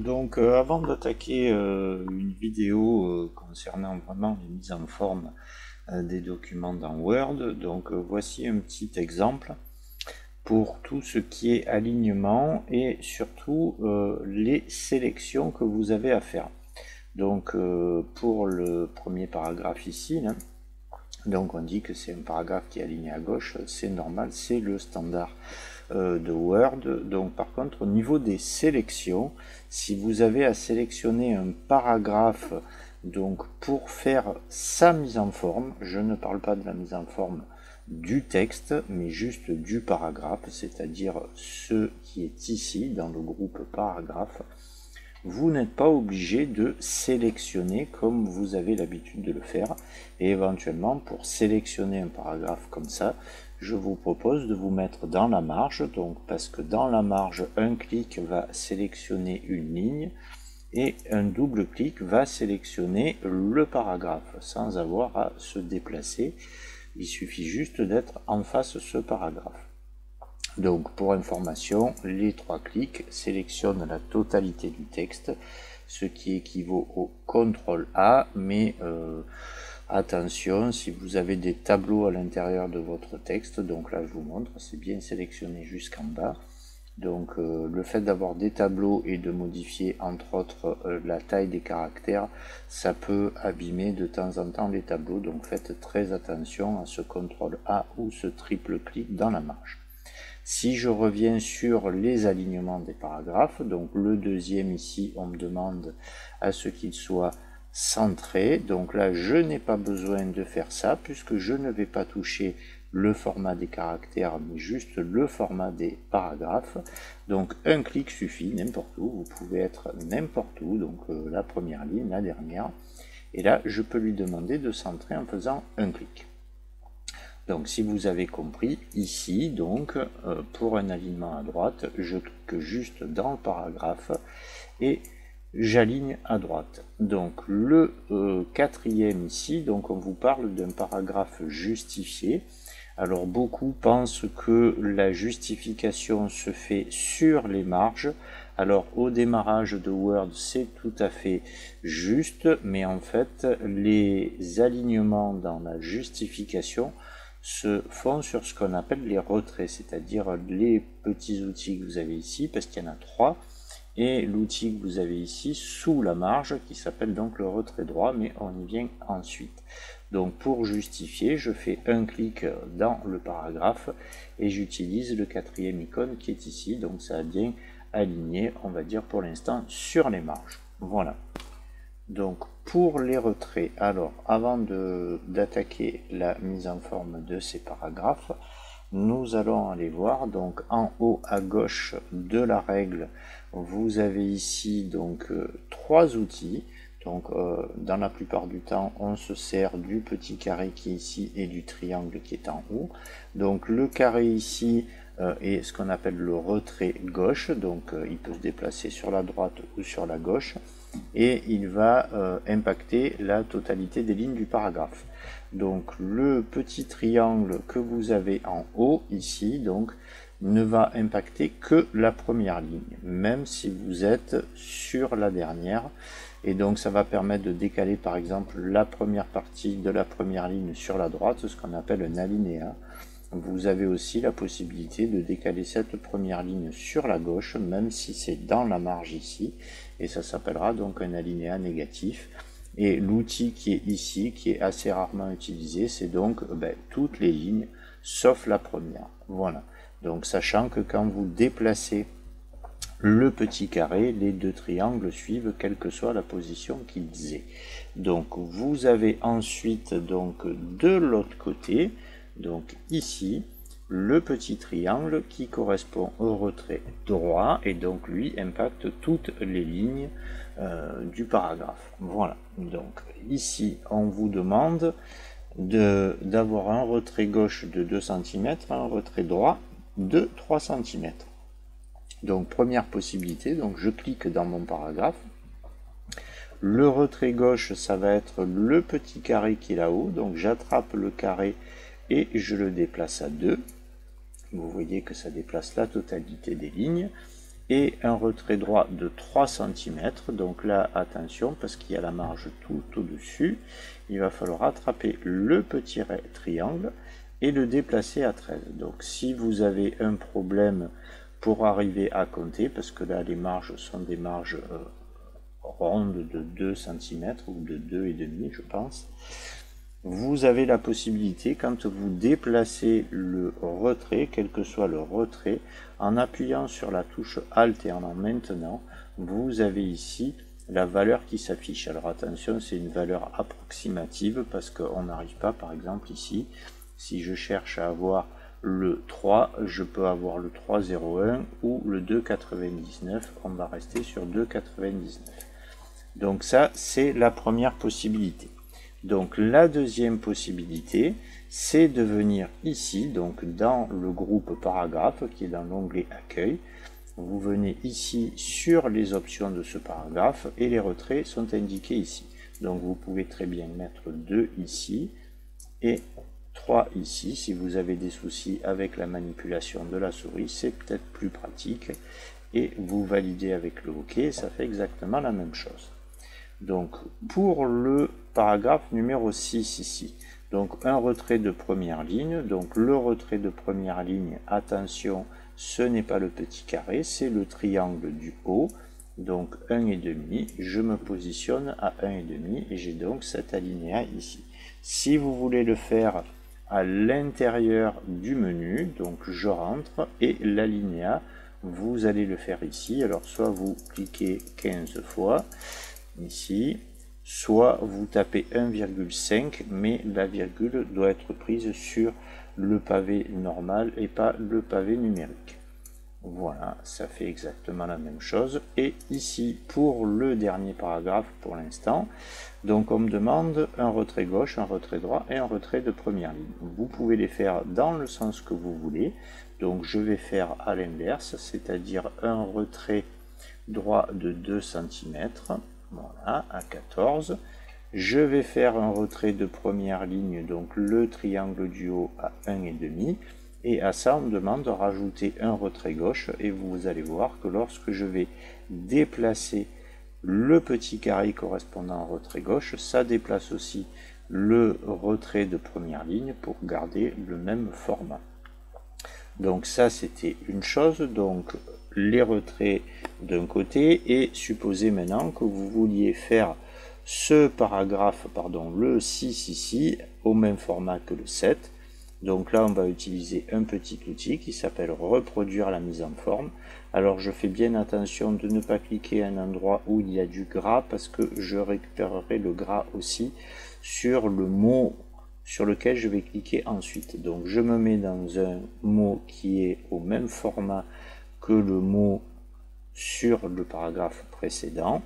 Donc, avant d'attaquer une vidéo concernant vraiment les mises en forme des documents dans Word, donc voici un petit exemple pour tout ce qui est alignement et surtout les sélections que vous avez à faire. Donc, pour le premier paragraphe ici, là, donc on dit que c'est un paragraphe qui est aligné à gauche, c'est normal, c'est le standard de Word. Donc par contre au niveau des sélections, si vous avez à sélectionner un paragraphe donc pour faire sa mise en forme, je ne parle pas de la mise en forme du texte, mais juste du paragraphe, c'est-à-dire ce qui est ici dans le groupe paragraphe, vous n'êtes pas obligé de sélectionner comme vous avez l'habitude de le faire. Et éventuellement, pour sélectionner un paragraphe comme ça, je vous propose de vous mettre dans la marge, donc parce que dans la marge, un clic va sélectionner une ligne et un double clic va sélectionner le paragraphe sans avoir à se déplacer. Il suffit juste d'être en face de ce paragraphe. Donc pour information, les trois clics sélectionnent la totalité du texte, ce qui équivaut au CTRL A, mais attention, si vous avez des tableaux à l'intérieur de votre texte, donc là je vous montre, c'est bien sélectionné jusqu'en bas. Donc le fait d'avoir des tableaux et de modifier entre autres la taille des caractères, ça peut abîmer de temps en temps les tableaux, donc faites très attention à ce CTRL A ou ce triple clic dans la marge. Si je reviens sur les alignements des paragraphes, donc le deuxième ici, on me demande à ce qu'il soit centré. Donc là, je n'ai pas besoin de faire ça puisque je ne vais pas toucher le format des caractères, mais juste le format des paragraphes. Donc un clic suffit, n'importe où. Vous pouvez être n'importe où, donc la première ligne, la dernière. Et là, je peux lui demander de centrer en faisant un clic. Donc si vous avez compris, ici, donc pour un alignement à droite, je clique juste dans le paragraphe et j'aligne à droite. Donc le quatrième ici, donc on vous parle d'un paragraphe justifié. Alors beaucoup pensent que la justification se fait sur les marges. Alors au démarrage de Word, c'est tout à fait juste, mais en fait les alignements dans la justification se font sur ce qu'on appelle les retraits, c'est-à-dire les petits outils que vous avez ici, parce qu'il y en a trois, et l'outil que vous avez ici sous la marge, qui s'appelle donc le retrait droit, mais on y vient ensuite. Donc pour justifier, je fais un clic dans le paragraphe, et j'utilise le quatrième icône qui est ici, donc ça a bien aligné, on va dire pour l'instant, sur les marges. Voilà. Donc pour les retraits, alors avant d'attaquer la mise en forme de ces paragraphes, nous allons aller voir, donc en haut à gauche de la règle, vous avez ici donc trois outils. Donc dans la plupart du temps, on se sert du petit carré qui est ici et du triangle qui est en haut. Donc le carré ici est ce qu'on appelle le retrait gauche, donc il peut se déplacer sur la droite ou sur la gauche, et il va impacter la totalité des lignes du paragraphe. Donc le petit triangle que vous avez en haut ici, donc ne va impacter que la première ligne, même si vous êtes sur la dernière. Et donc ça va permettre de décaler par exemple la première partie de la première ligne sur la droite, ce qu'on appelle un alinéa. Vous avez aussi la possibilité de décaler cette première ligne sur la gauche, même si c'est dans la marge ici, et ça s'appellera donc un alinéa négatif. Et l'outil qui est ici, qui est assez rarement utilisé, c'est donc toutes les lignes, sauf la première. Voilà. Donc sachant que quand vous déplacez le petit carré, les deux triangles suivent quelle que soit la position qu'ils aient. Donc vous avez ensuite donc de l'autre côté, donc ici, le petit triangle qui correspond au retrait droit et donc lui impacte toutes les lignes du paragraphe. Voilà, donc ici on vous demande d'avoir un retrait gauche de 2 cm, un retrait droit de 3 cm. Donc première possibilité, donc je clique dans mon paragraphe. Le retrait gauche, ça va être le petit carré qui est là-haut, donc j'attrape le carré et je le déplace à 2. Vous voyez que ça déplace la totalité des lignes. et un retrait droit de 3 cm. Donc là, attention, parce qu'il y a la marge tout au-dessus, il va falloir attraper le petit triangle et le déplacer à 13. Donc si vous avez un problème pour arriver à compter, parce que là les marges sont des marges rondes de 2 cm ou de 2,5 je pense, vous avez la possibilité, quand vous déplacez le retrait, quel que soit le retrait, en appuyant sur la touche Alt et en maintenant, vous avez ici la valeur qui s'affiche. Alors attention, c'est une valeur approximative parce qu'on n'arrive pas, par exemple ici, si je cherche à avoir le 3, je peux avoir le 3,01 ou le 2,99, on va rester sur 2,99. Donc ça, c'est la première possibilité. Donc la deuxième possibilité, c'est de venir ici, donc dans le groupe paragraphe qui est dans l'onglet accueil. Vous venez ici sur les options de ce paragraphe et les retraits sont indiqués ici. Donc vous pouvez très bien mettre 2 ici et 3 ici. Si vous avez des soucis avec la manipulation de la souris, c'est peut-être plus pratique. Et vous validez avec le OK, ça fait exactement la même chose. Donc pour le paragraphe numéro 6 ici, donc un retrait de première ligne, donc le retrait de première ligne, attention, ce n'est pas le petit carré, c'est le triangle du haut, donc 1,5, je me positionne à 1,5 et j'ai donc cet alinéa ici. Si vous voulez le faire à l'intérieur du menu, donc je rentre et l'alinéa, vous allez le faire ici, alors soit vous cliquez 15 fois, ici, soit vous tapez 1,5 mais la virgule doit être prise sur le pavé normal et pas le pavé numérique. Voilà, ça fait exactement la même chose. Et ici, pour le dernier paragraphe pour l'instant, donc on me demande un retrait gauche, un retrait droit et un retrait de première ligne. Vous pouvez les faire dans le sens que vous voulez. Donc je vais faire à l'inverse, c'est-à-dire un retrait droit de 2 cm. Voilà, à 14. Je vais faire un retrait de première ligne, donc le triangle du haut à 1,5. Et à ça, on me demande de rajouter un retrait gauche. Et vous allez voir que lorsque je vais déplacer le petit carré correspondant au retrait gauche, ça déplace aussi le retrait de première ligne pour garder le même format. Donc ça, c'était une chose. Donc les retraits d'un côté, et supposez maintenant que vous vouliez faire ce paragraphe, pardon, le 6 ici, au même format que le 7. Donc là, on va utiliser un petit outil qui s'appelle reproduire la mise en forme. Alors je fais bien attention de ne pas cliquer à un endroit où il y a du gras, parce que je récupérerai le gras aussi sur le mot sur lequel je vais cliquer ensuite. Donc je me mets dans un mot qui est au même format que le mot sur le paragraphe précédent.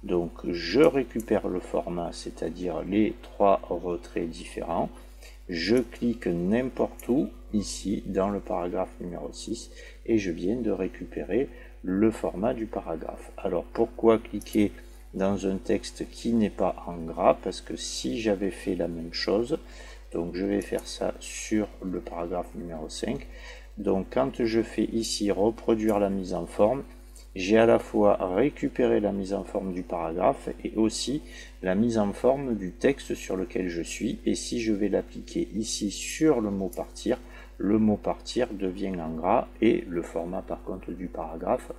Donc je récupère le format, c'est-à-dire les 3 retraits différents. Je clique n'importe où ici dans le paragraphe numéro 6 et je viens de récupérer le format du paragraphe. Alors pourquoi cliquer dans un texte qui n'est pas en gras? Parce que si j'avais fait la même chose, donc je vais faire ça sur le paragraphe numéro 5. Donc quand je fais ici reproduire la mise en forme, j'ai à la fois récupéré la mise en forme du paragraphe et aussi la mise en forme du texte sur lequel je suis. Et si je vais l'appliquer ici sur le mot partir devient en gras et le format par contre du paragraphe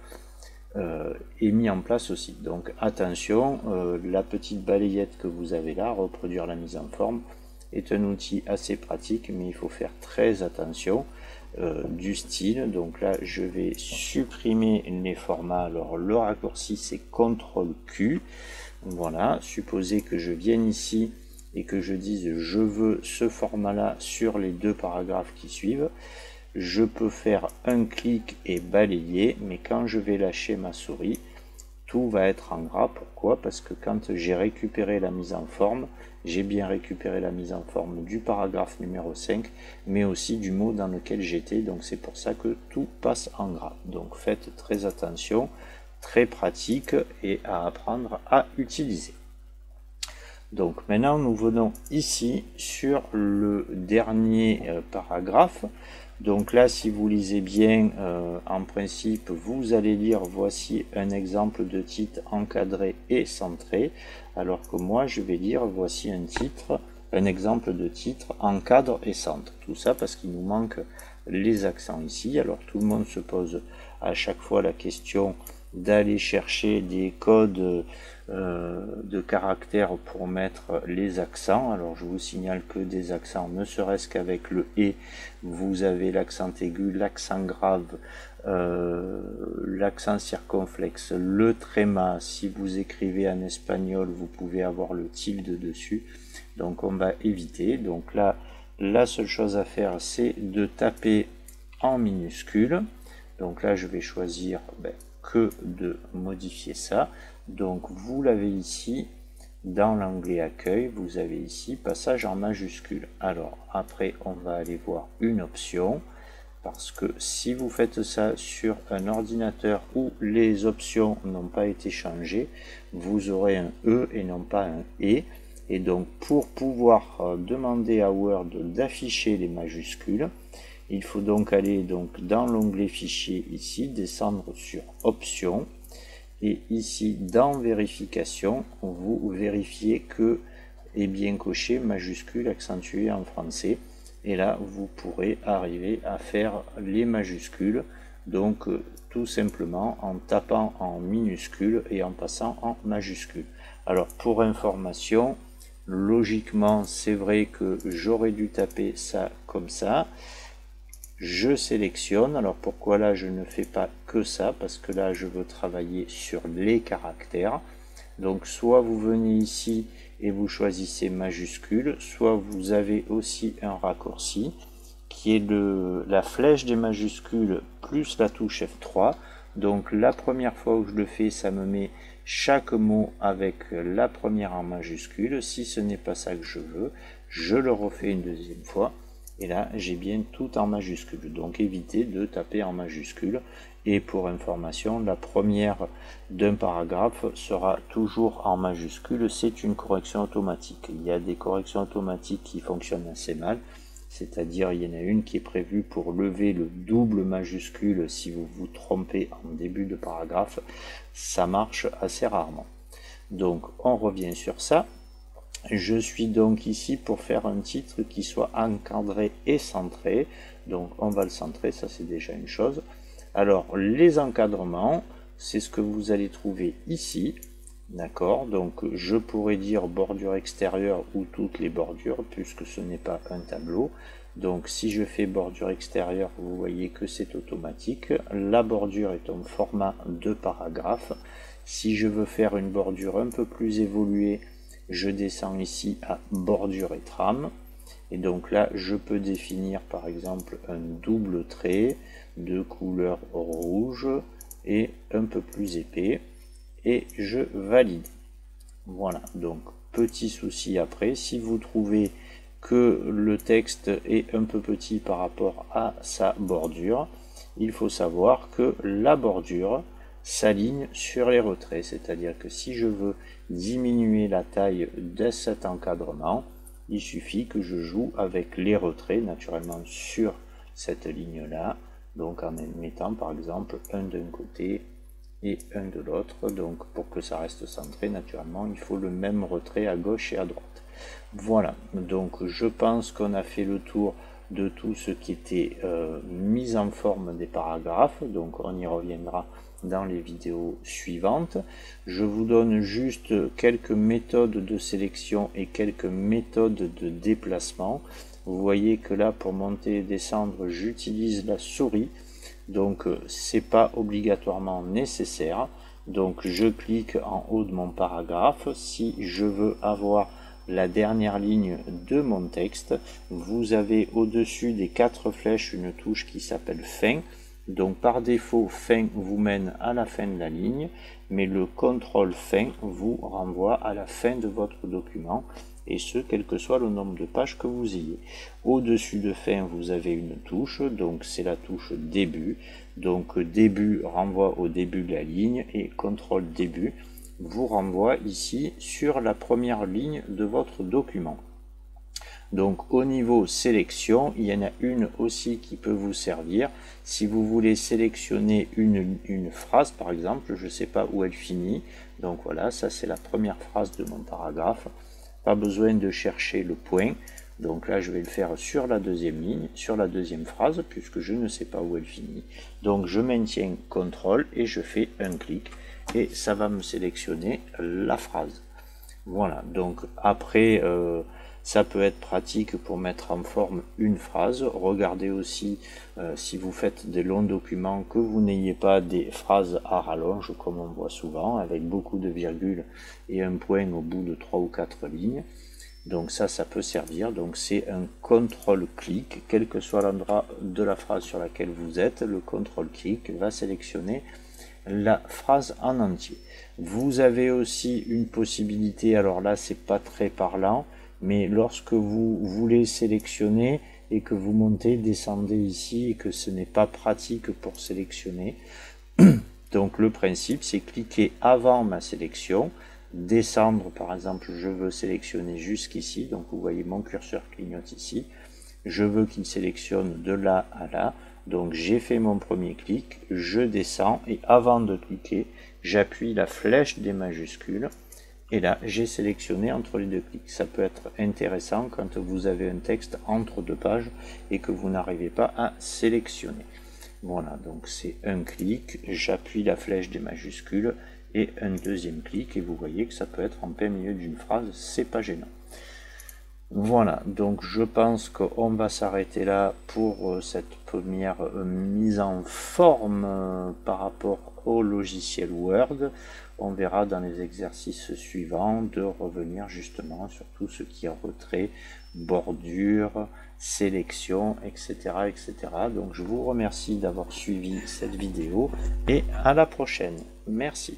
est mis en place aussi. Donc attention, la petite balayette que vous avez là, reproduire la mise en forme, est un outil assez pratique, mais il faut faire très attention du style. Donc là je vais supprimer les formats. Alors le raccourci c'est CTRL Q. Voilà, supposez que je vienne ici et que je dise je veux ce format là sur les 2 paragraphes qui suivent. Je peux faire un clic et balayer, mais quand je vais lâcher ma souris, tout va être en gras. Pourquoi? Parce que quand j'ai récupéré la mise en forme, j'ai bien récupéré la mise en forme du paragraphe numéro 5, mais aussi du mot dans lequel j'étais. Donc c'est pour ça que tout passe en gras. Donc faites très attention, très pratique et à apprendre à utiliser. Donc maintenant nous venons ici sur le dernier paragraphe. Donc là, si vous lisez bien, en principe, vous allez lire voici un exemple de titre encadré et centré, alors que moi, je vais lire voici un exemple de titre encadre et centre. Tout ça parce qu'il nous manque les accents ici. Alors tout le monde se pose à chaque fois la question d'aller chercher des codes de caractères pour mettre les accents. Alors je vous signale que des accents, ne serait-ce qu'avec le « et », vous avez l'accent aigu, l'accent grave, l'accent circonflexe, le tréma. Si vous écrivez en espagnol, vous pouvez avoir le tilde dessus. Donc on va éviter. Donc là, la seule chose à faire, c'est de taper en minuscule. Donc là, je vais choisir que de modifier ça. Donc vous l'avez ici dans l'onglet accueil, vous avez ici passage en majuscule. Alors après, on va aller voir une option, parce que si vous faites ça sur un ordinateur où les options n'ont pas été changées, vous aurez un E et non pas un E. Et donc pour pouvoir demander à Word d'afficher les majuscules, il faut donc aller dans l'onglet fichier ici, descendre sur options, et ici dans vérification, vous vérifiez que est bien coché majuscule accentué en français, et là vous pourrez arriver à faire les majuscules, donc tout simplement en tapant en minuscule et en passant en majuscule. Alors pour information, logiquement c'est vrai que j'aurais dû taper ça comme ça. Je sélectionne. Alors pourquoi là je ne fais pas que ça? Parce que là je veux travailler sur les caractères. Donc soit vous venez ici et vous choisissez majuscule, soit vous avez aussi un raccourci qui est la flèche des majuscules plus la touche F3. Donc la première fois où je le fais, ça me met chaque mot avec la première en majuscule. Si ce n'est pas ça que je veux, je le refais une deuxième fois. Et là, j'ai bien tout en majuscule. Donc évitez de taper en majuscule. Et pour information, la première d'un paragraphe sera toujours en majuscule. C'est une correction automatique. Il y a des corrections automatiques qui fonctionnent assez mal. C'est-à-dire, il y en a une qui est prévue pour lever le double majuscule si vous vous trompez en début de paragraphe. Ça marche assez rarement. Donc, on revient sur ça. Je suis donc ici pour faire un titre qui soit encadré et centré. Donc on va le centrer, ça c'est déjà une chose. Alors les encadrements, c'est ce que vous allez trouver ici. D'accord, donc je pourrais dire bordure extérieure ou toutes les bordures puisque ce n'est pas un tableau. Donc si je fais bordure extérieure, vous voyez que c'est automatique. La bordure est en format de paragraphe. Si je veux faire une bordure un peu plus évoluée, je descends ici à bordure et trame, et donc là je peux définir par exemple un double trait de couleur rouge et un peu plus épais, et je valide. Voilà, donc petit souci après, si vous trouvez que le texte est un peu petit par rapport à sa bordure, il faut savoir que la bordure s'aligne sur les retraits, c'est-à-dire que si je veux diminuer la taille de cet encadrement, il suffit que je joue avec les retraits naturellement sur cette ligne là, donc en mettant par exemple un d'un côté et un de l'autre. Donc pour que ça reste centré, naturellement il faut le même retrait à gauche et à droite. Voilà, donc je pense qu'on a fait le tour de tout ce qui était mise en forme des paragraphes, donc on y reviendra dans les vidéos suivantes. Je vous donne juste quelques méthodes de sélection et quelques méthodes de déplacement. Vous voyez que là, pour monter et descendre, j'utilise la souris, donc c'est pas obligatoirement nécessaire. Donc je clique en haut de mon paragraphe. Si je veux avoir la dernière ligne de mon texte, vous avez au-dessus des 4 flèches une touche qui s'appelle fin. Donc par défaut, fin vous mène à la fin de la ligne, mais le contrôle fin vous renvoie à la fin de votre document, et ce, quel que soit le nombre de pages que vous ayez. Au-dessus de fin, vous avez une touche, donc c'est la touche début. Donc début renvoie au début de la ligne, et contrôle début vous renvoie ici sur la première ligne de votre document. Donc au niveau sélection, il y en a une aussi qui peut vous servir. Si vous voulez sélectionner une phrase, par exemple, je ne sais pas où elle finit. Donc voilà, ça c'est la première phrase de mon paragraphe. Pas besoin de chercher le point. Donc là, je vais le faire sur la deuxième ligne, sur la deuxième phrase, puisque je ne sais pas où elle finit. Donc je maintiens CTRL et je fais un clic. Et ça va me sélectionner la phrase. Voilà, donc après, ça peut être pratique pour mettre en forme une phrase. Regardez aussi, si vous faites des longs documents, que vous n'ayez pas des phrases à rallonge, comme on voit souvent, avec beaucoup de virgules et un point au bout de 3 ou 4 lignes. Donc ça peut servir. Donc c'est un CTRL-clic, quel que soit l'endroit de la phrase sur laquelle vous êtes, le CTRL-clic va sélectionner la phrase en entier. Vous avez aussi une possibilité, alors là c'est pas très parlant, mais lorsque vous voulez sélectionner et que vous montez, descendez ici et que ce n'est pas pratique pour sélectionner. Donc le principe c'est cliquer avant ma sélection, descendre par exemple, je veux sélectionner jusqu'ici, donc vous voyez mon curseur clignote ici, je veux qu'il sélectionne de là à là, donc j'ai fait mon premier clic, je descends et avant de cliquer, j'appuie la flèche des majuscules et là j'ai sélectionné entre les deux clics. Ça peut être intéressant quand vous avez un texte entre deux pages et que vous n'arrivez pas à sélectionner. Voilà, donc c'est un clic, j'appuie la flèche des majuscules et un deuxième clic et vous voyez que ça peut être en plein milieu d'une phrase, c'est pas gênant. Voilà, donc je pense qu'on va s'arrêter là pour cette première mise en forme par rapport au logiciel Word. On verra dans les exercices suivants de revenir justement sur tout ce qui est retrait, bordure, sélection, etc., etc. Donc je vous remercie d'avoir suivi cette vidéo et à la prochaine. Merci.